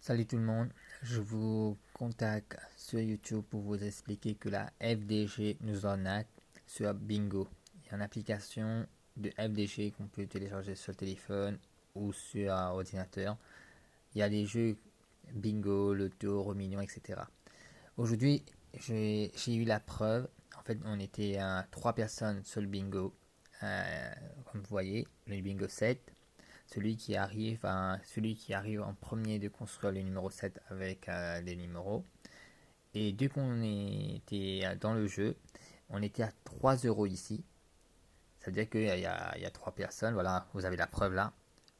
Salut tout le monde, je vous contacte sur YouTube pour vous expliquer que la FDG nous arnaque sur Bingo. Il y a une application de FDG qu'on peut télécharger sur le téléphone ou sur un ordinateur. Il y a des jeux Bingo, Loto, Euro Million, etc. Aujourd'hui, j'ai eu la preuve. En fait, on était à 3 personnes sur le Bingo. Comme vous voyez, le Bingo 7. Celui qui arrive en premier de construire le numéro 7 avec les numéros. Et dès qu'on était dans le jeu, on était à 3 euros ici. Ça veut dire qu'il y a 3 personnes. Voilà, vous avez la preuve là.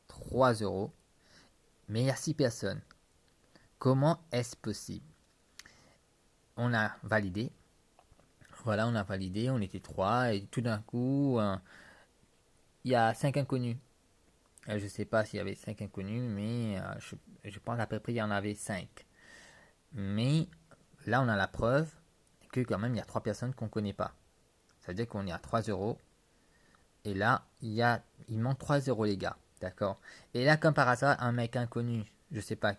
3 euros. Mais il y a 6 personnes. Comment est-ce possible? On a validé. Voilà, on a validé. On était 3. Et tout d'un coup, il y a 5 inconnus. Je ne sais pas s'il y avait 5 inconnus, mais je pense à peu près il y en avait 5. Mais là, on a la preuve que quand même, il y a 3 personnes qu'on ne connaît pas. Ça veut dire qu'on est à 3 euros. Et là, il manque 3 euros, les gars. D'accord. Et là, comme par hasard, un mec inconnu, je ne sais pas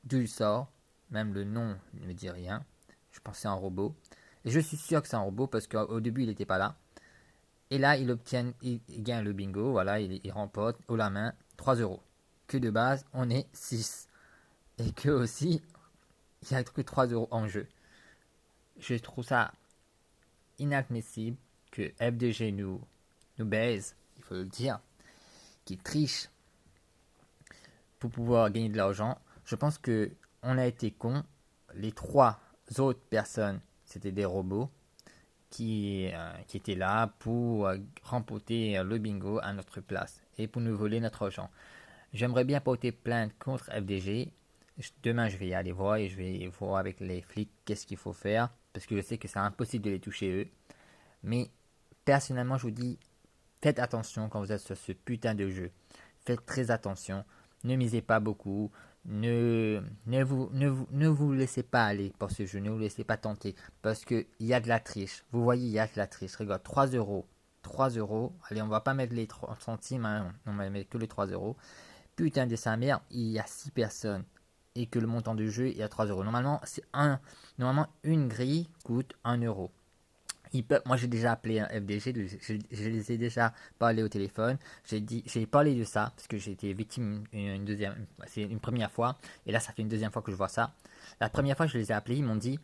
d'où il sort. Même le nom ne me dit rien. Je pense que c'est un robot. Et je suis sûr que c'est un robot parce qu'au début, il n'était pas là. Et là, il gagne le bingo. Voilà, il remporte haut la main 3 euros. Que de base, on est 6. Et que aussi, il n'y a que 3 euros en jeu. Je trouve ça inadmissible que FDG nous baise, il faut le dire, qui triche pour pouvoir gagner de l'argent. Je pense que on a été con. Les 3 autres personnes, c'était des robots qui étaient là pour remporter le bingo à notre place et pour nous voler notre argent. J'aimerais bien porter plainte contre FDG. Demain, je vais y aller voir et je vais voir avec les flics qu'est-ce qu'il faut faire parce que je sais que c'est impossible de les toucher eux. Mais personnellement, je vous dis, faites attention quand vous êtes sur ce putain de jeu. Faites très attention. Ne misez pas beaucoup. Ne vous laissez pas aller pour ce jeu. Ne vous laissez pas tenter. Parce qu'il y a de la triche. Vous voyez, il y a de la triche. Regarde, 3 euros. 3 euros. Allez, on va pas mettre les 30 centimes. Hein. On va mettre que les 3 euros. Putain de sa mère, il y a 6 personnes. Et que le montant du jeu est à 3 euros. Normalement, une grille coûte 1 euro. Moi, j'ai déjà appelé un FDG, je les ai déjà parlé au téléphone. J'ai parlé de ça parce que j'ai été victime c'est une première fois. Et là, ça fait une deuxième fois que je vois ça. La première fois, je les ai appelés, ils m'ont dit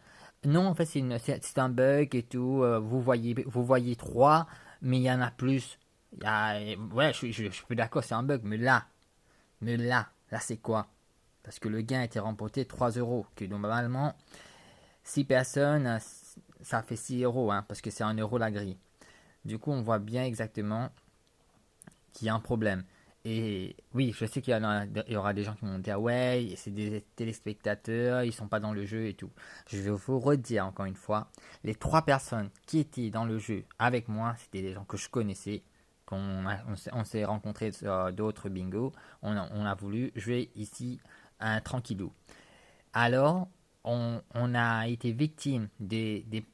non, en fait, c'est un bug et tout. Vous voyez 3, mais il y en a plus. Ouais, je suis d'accord, c'est un bug, mais là, c'est quoi? Parce que le gain a été remporté 3 euros, que normalement, 6 personnes, ça fait 6 euros, hein, parce que c'est 1 euro la grille. Du coup, on voit bien exactement qu'il y a un problème. Et oui, je sais qu'il y aura des gens qui vont dire ouais, c'est des téléspectateurs, ils sont pas dans le jeu et tout. Je vais vous redire encore une fois, les 3 personnes qui étaient dans le jeu avec moi, c'était des gens que je connaissais, on s'est rencontrés sur d'autres bingo, on a voulu jouer ici tranquillou. Alors, on a été victime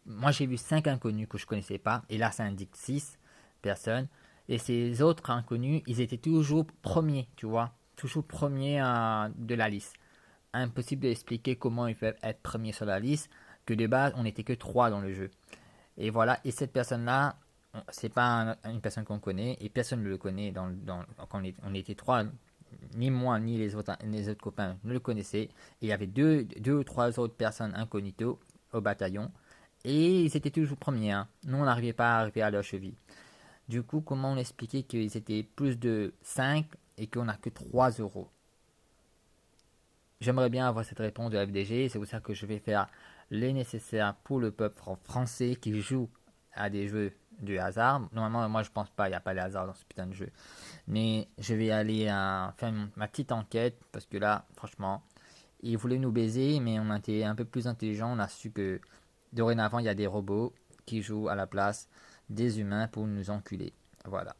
Moi, j'ai vu 5 inconnus que je connaissais pas, et là, ça indique 6 personnes. Et ces autres inconnus, ils étaient toujours premiers, tu vois, toujours premiers de la liste. Impossible d'expliquer comment ils peuvent être premiers sur la liste, que de base, on n'était que 3 dans le jeu. Et voilà, et cette personne-là, c'est pas une personne qu'on connaît, et personne ne le connaît quand on était 3, ni moi ni les autres copains ne le connaissaient. Et il y avait deux ou trois autres personnes incognito au bataillon. Et ils étaient toujours premiers. Hein. Nous, on n'arrivait pas à arriver à leur cheville. Du coup, comment on expliquait qu'ils étaient plus de 5 et qu'on n'a que 3 euros? J'aimerais bien avoir cette réponse de la FDG. C'est pour ça que je vais faire les nécessaires pour le peuple français qui joue à des jeux de hasard. Normalement, moi, je pense pas, il n'y a pas de hasard dans ce putain de jeu. Mais je vais aller faire ma petite enquête parce que là, franchement, ils voulaient nous baiser, mais on a été un peu plus intelligent. On a su que dorénavant, il y a des robots qui jouent à la place des humains pour nous enculer. Voilà.